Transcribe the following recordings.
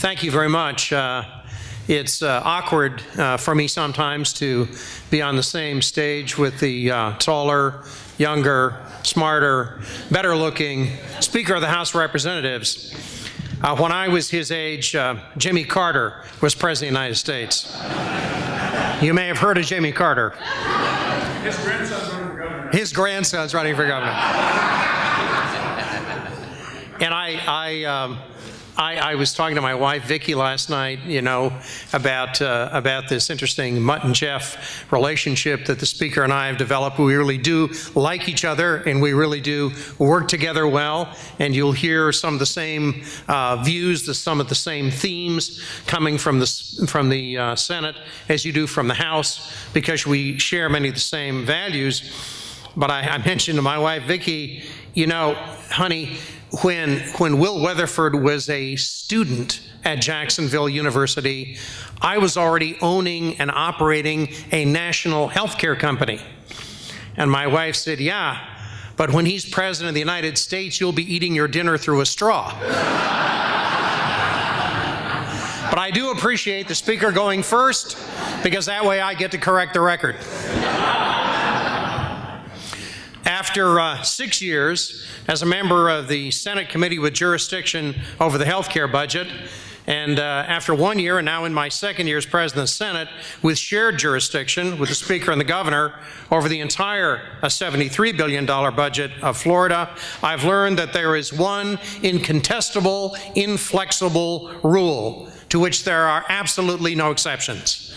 Thank you very much. It's awkward for me sometimes to be on the same stage with the taller, younger, smarter, better-looking Speaker of the House of Representatives. When I was his age, Jimmy Carter was President of the United States. You may have heard of Jimmy Carter. His grandson's running for governor. His grandson's running for governor. And I was talking to my wife, Vicki, last night, about this interesting Mutt and Jeff relationship that the Speaker and I have developed. We really do like each other, and we really do work together well. And you'll hear some of the same views, some of the same themes coming from the Senate as you do from the House, because we share many of the same values. But I mentioned to my wife, Vicki, honey, when Will Weatherford was a student at Jacksonville University, I was already owning and operating a national healthcare company. And my wife said, yeah, but when he's President of the United States, you'll be eating your dinner through a straw. But I do appreciate the Speaker going first, because that way I get to correct the record. After 6 years as a member of the Senate Committee with jurisdiction over the health care budget, and after 1 year, and now in my second year as President of the Senate, with shared jurisdiction with the Speaker and the Governor over the entire $73 billion budget of Florida, I've learned that there is one incontestable, inflexible rule to which there are absolutely no exceptions.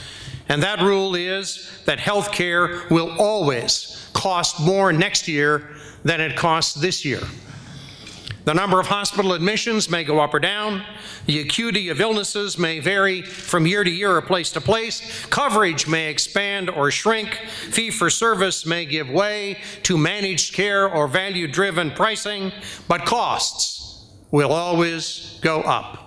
And that rule is that health care will always cost more next year than it costs this year. The number of hospital admissions may go up or down. The acuity of illnesses may vary from year to year or place to place. Coverage may expand or shrink. Fee-for-service may give way to managed care or value-driven pricing, but costs will always go up.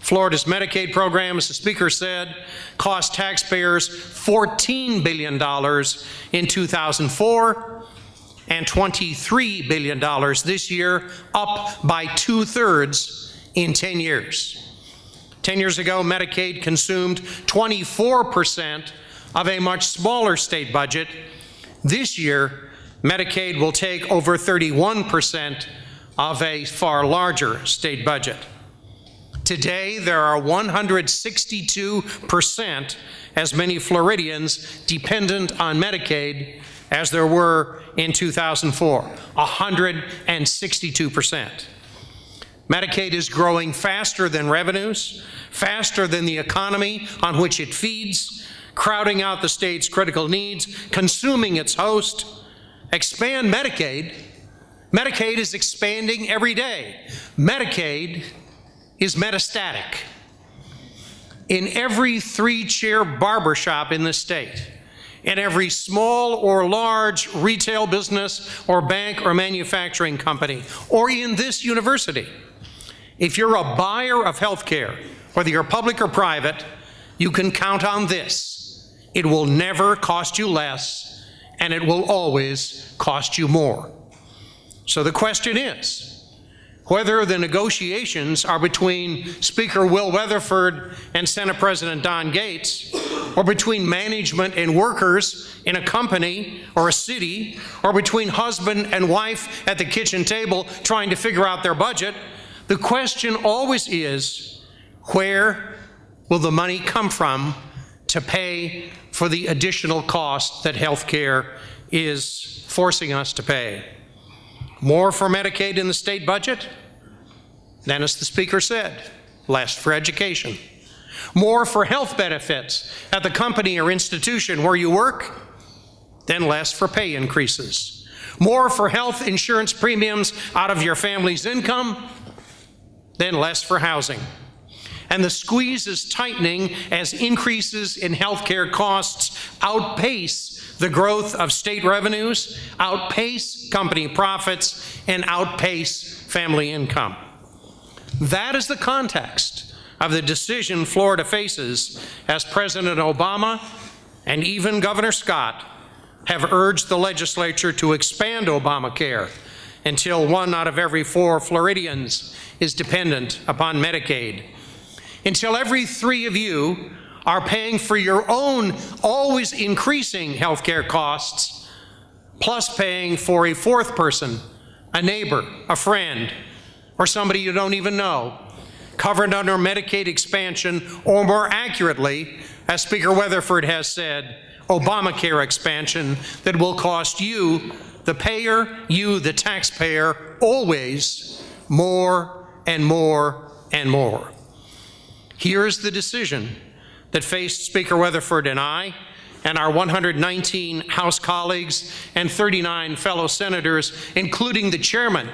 Florida's Medicaid program, as the Speaker said, cost taxpayers $14 billion in 2004 and $23 billion this year, up by 2/3 in 10 years. 10 years ago, Medicaid consumed 24% of a much smaller state budget. This year, Medicaid will take over 31% of a far larger state budget. Today, there are 162% as many Floridians dependent on Medicaid as there were in 2004, 162%. Medicaid is growing faster than revenues, faster than the economy on which it feeds, crowding out the state's critical needs, consuming its host. Expand Medicaid. Medicaid is expanding every day. Medicaid is metastatic. In every 3-chair barbershop in the state, in every small or large retail business or bank or manufacturing company, or in this university, if you're a buyer of health care, whether you're public or private, you can count on this. It will never cost you less, and it will always cost you more. So the question is, whether the negotiations are between Speaker Will Weatherford and Senate President Don Gaetz, or between management and workers in a company or a city, or between husband and wife at the kitchen table trying to figure out their budget, the question always is, where will the money come from to pay for the additional cost that health care is forcing us to pay? More for Medicaid in the state budget? Then, as the Speaker said, less for education. More for health benefits at the company or institution where you work? Then less for pay increases. More for health insurance premiums out of your family's income? Then less for housing. And the squeeze is tightening as increases in health care costs outpace the growth of state revenues, outpace company profits, and outpace family income. That is the context of the decision Florida faces as President Obama and even Governor Scott have urged the legislature to expand Obamacare until 1 out of every 4 Floridians is dependent upon Medicaid. until every three of you are paying for your own always increasing health care costs, plus paying for a fourth person, a neighbor, a friend, or somebody you don't even know, covered under Medicaid expansion, or more accurately, as Speaker Weatherford has said, Obamacare expansion that will cost you, the payer, you, the taxpayer, always more and more and more. Here's the decision that faced Speaker Weatherford and I and our 119 House colleagues and 39 fellow senators, including the chairman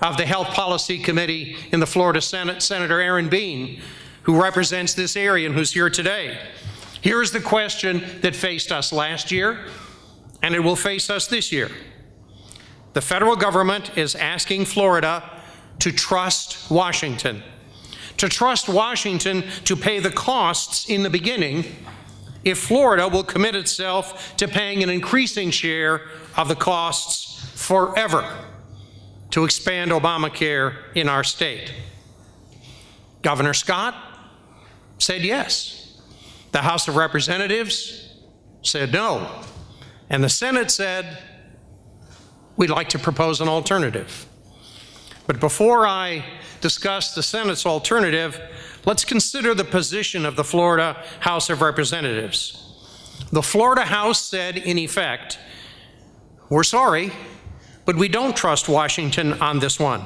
of the Health Policy Committee in the Florida Senate, Senator Aaron Bean, who represents this area and who's here today. Here's the question that faced us last year, and it will face us this year. The federal government is asking Florida to trust Washington to pay the costs in the beginning if Florida will commit itself to paying an increasing share of the costs forever to expand Obamacare in our state. Governor Scott said yes. The House of Representatives said no. And the Senate said, we'd like to propose an alternative. But before I discuss the Senate's alternative, let's consider the position of the Florida House of Representatives. The Florida House said, in effect, we're sorry, but we don't trust Washington on this one.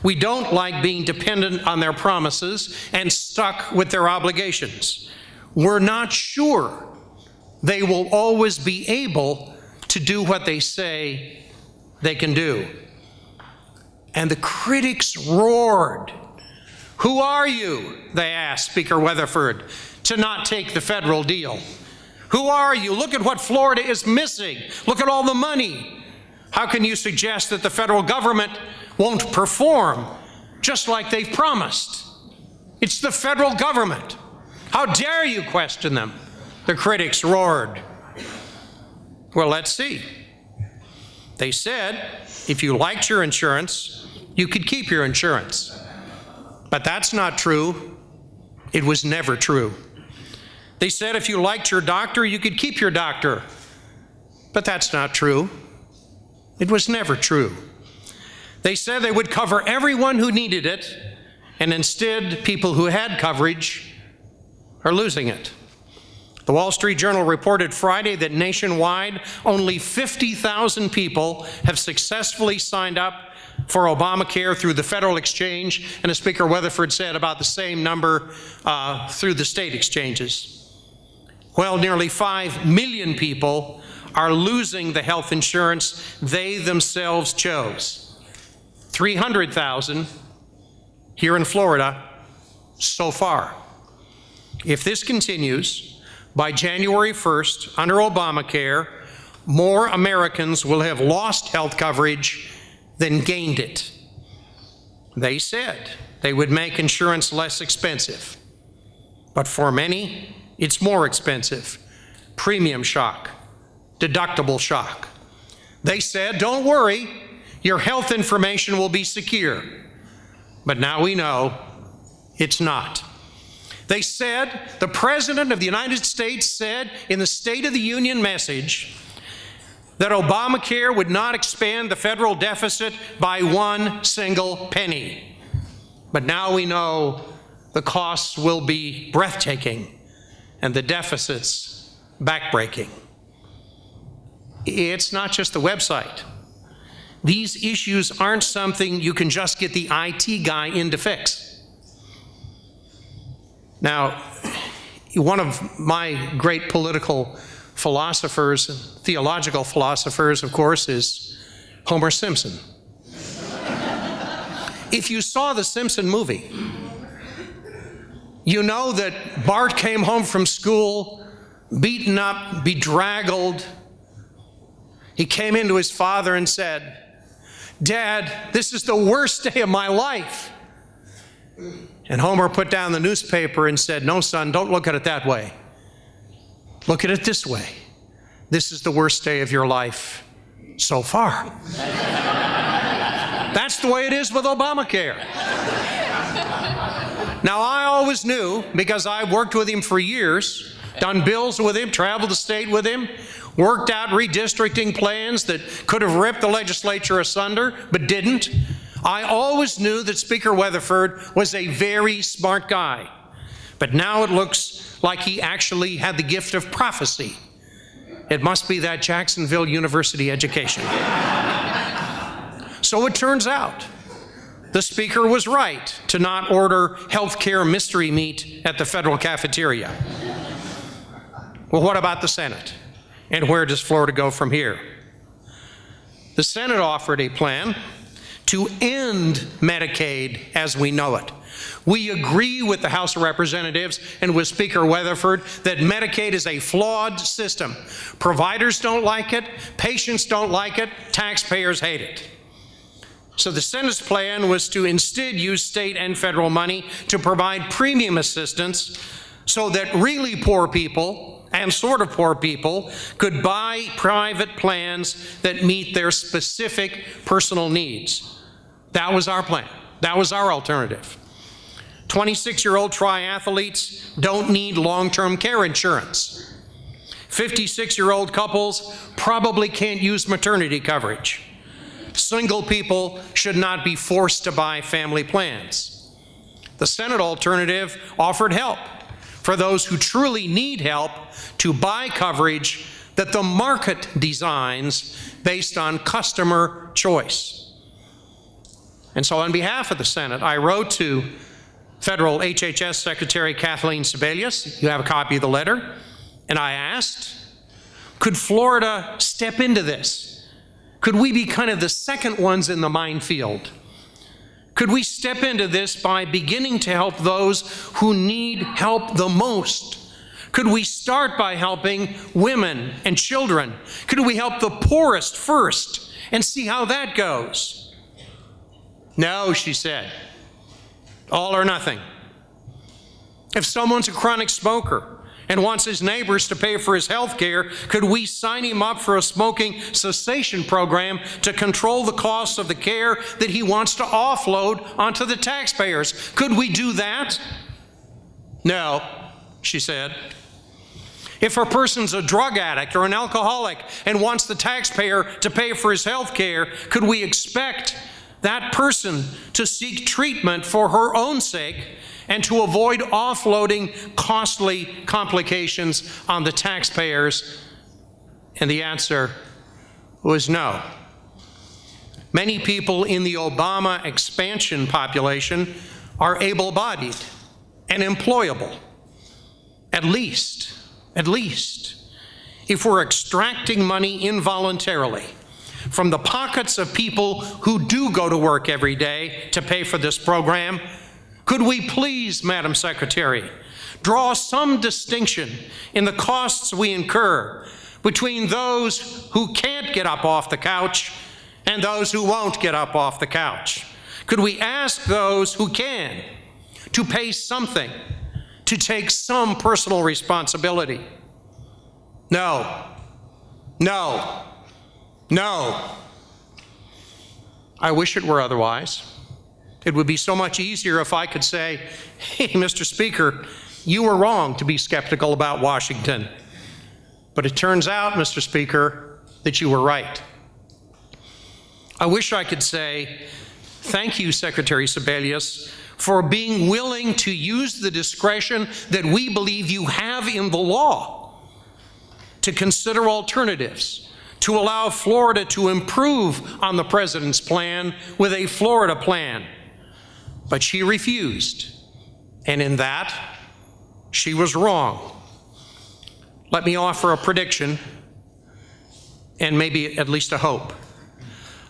We don't like being dependent on their promises and stuck with their obligations. We're not sure they will always be able to do what they say they can do. And the critics roared. Who are you, they asked Speaker Weatherford, to not take the federal deal? Who are you? Look at what Florida is missing. Look at all the money. How can you suggest that the federal government won't perform just like they've promised? It's the federal government. How dare you question them? The critics roared. Well, let's see. They said, if you liked your insurance, you could keep your insurance. But that's not true. It was never true. They said if you liked your doctor, you could keep your doctor. But that's not true. It was never true. They said they would cover everyone who needed it, and instead, people who had coverage are losing it. The Wall Street Journal reported Friday that nationwide, only 50,000 people have successfully signed up for Obamacare through the federal exchange, and as Speaker Weatherford said, about the same number through the state exchanges. Well, nearly 5 million people are losing the health insurance they themselves chose. 300,000 here in Florida so far. If this continues, by January 1st, under Obamacare, more Americans will have lost health coverage than gained it. They said they would make insurance less expensive, but for many, it's more expensive. Premium shock, deductible shock. They said, don't worry, your health information will be secure. But now we know it's not. They said, the President of the United States said in the State of the Union message that Obamacare would not expand the federal deficit by one single penny. But now we know the costs will be breathtaking and the deficits backbreaking. It's not just the website. These issues aren't something you can just get the IT guy in to fix. Now, one of my great political philosophers and theological philosophers, of course, is Homer Simpson. If you saw the Simpson movie, you know that Bart came home from school, beaten up, bedraggled. He came into his father and said, "Dad, this is the worst day of my life." And Homer put down the newspaper and said, "No, son, don't look at it that way. Look at it this way. This is the worst day of your life so far." That's the way it is with Obamacare. Now, I always knew, because I worked with him for years, done bills with him, traveled the state with him, worked out redistricting plans that could have ripped the legislature asunder, but didn't. I always knew that Speaker Weatherford was a very smart guy. But now it looks like he actually had the gift of prophecy. It must be that Jacksonville University education. So it turns out the Speaker was right to not order healthcare mystery meat at the federal cafeteria. Well, what about the Senate? And where does Florida go from here? The Senate offered a plan to end Medicaid as we know it. We agree with the House of Representatives and with Speaker Weatherford that Medicaid is a flawed system. Providers don't like it, patients don't like it, taxpayers hate it. So the Senate's plan was to instead use state and federal money to provide premium assistance so that really poor people and sort of poor people could buy private plans that meet their specific personal needs. That was our plan. That was our alternative. 26-year-old triathletes don't need long-term care insurance. 56-year-old couples probably can't use maternity coverage. Single people should not be forced to buy family plans. The Senate alternative offered help for those who truly need help to buy coverage that the market designs based on customer choice. And so on behalf of the Senate, I wrote to Federal HHS Secretary Kathleen Sebelius, you have a copy of the letter, and I asked, could Florida step into this? Could we be kind of the second ones in the minefield? Could we step into this by beginning to help those who need help the most? Could we start by helping women and children? Could we help the poorest first and see how that goes? No, she said. All or nothing. If someone's a chronic smoker and wants his neighbors to pay for his health care, could we sign him up for a smoking cessation program to control the cost of the care that he wants to offload onto the taxpayers? Could we do that? No, she said. If a person's a drug addict or an alcoholic and wants the taxpayer to pay for his health care, could we expect that person to seek treatment for her own sake and to avoid offloading costly complications on the taxpayers? And the answer was no. Many people in the Obama expansion population are able-bodied and employable. At least, if we're extracting money involuntarily from the pockets of people who do go to work every day to pay for this program, could we please, Madam Secretary, draw some distinction in the costs we incur between those who can't get up off the couch and those who won't get up off the couch? Could we ask those who can to pay something, to take some personal responsibility? No. I wish it were otherwise. It would be so much easier if I could say, hey, Mr. Speaker, you were wrong to be skeptical about Washington. But it turns out, Mr. Speaker, that you were right. I wish I could say, thank you, Secretary Sebelius, for being willing to use the discretion that we believe you have in the law to consider alternatives, to allow Florida to improve on the President's plan with a Florida plan. But she refused, and in that, she was wrong. Let me offer a prediction, and maybe at least a hope.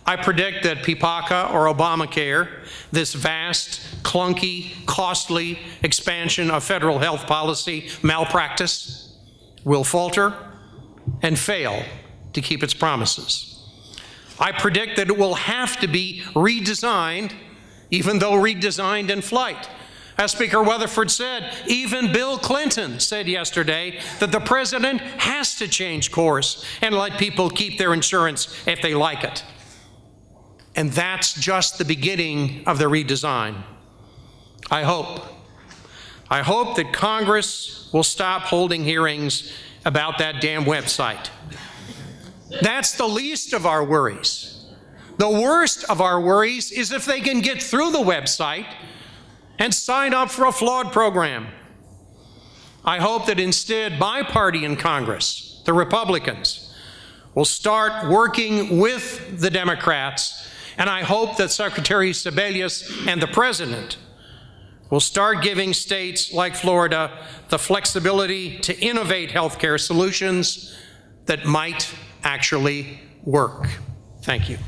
I predict that PPACA or Obamacare, this vast, clunky, costly expansion of federal health policy malpractice, will falter and fail to keep its promises. I predict that it will have to be redesigned, even though redesigned in flight. As Speaker Weatherford said, even Bill Clinton said yesterday that the president has to change course and let people keep their insurance if they like it. And that's just the beginning of the redesign. I hope that Congress will stop holding hearings about that damn website. That's the least of our worries. The worst of our worries is if they can get through the website and sign up for a flawed program. I hope that instead my party in Congress, the Republicans, will start working with the Democrats, and I hope that Secretary Sebelius and the President will start giving states like Florida the flexibility to innovate healthcare solutions that might actually work. Thank you.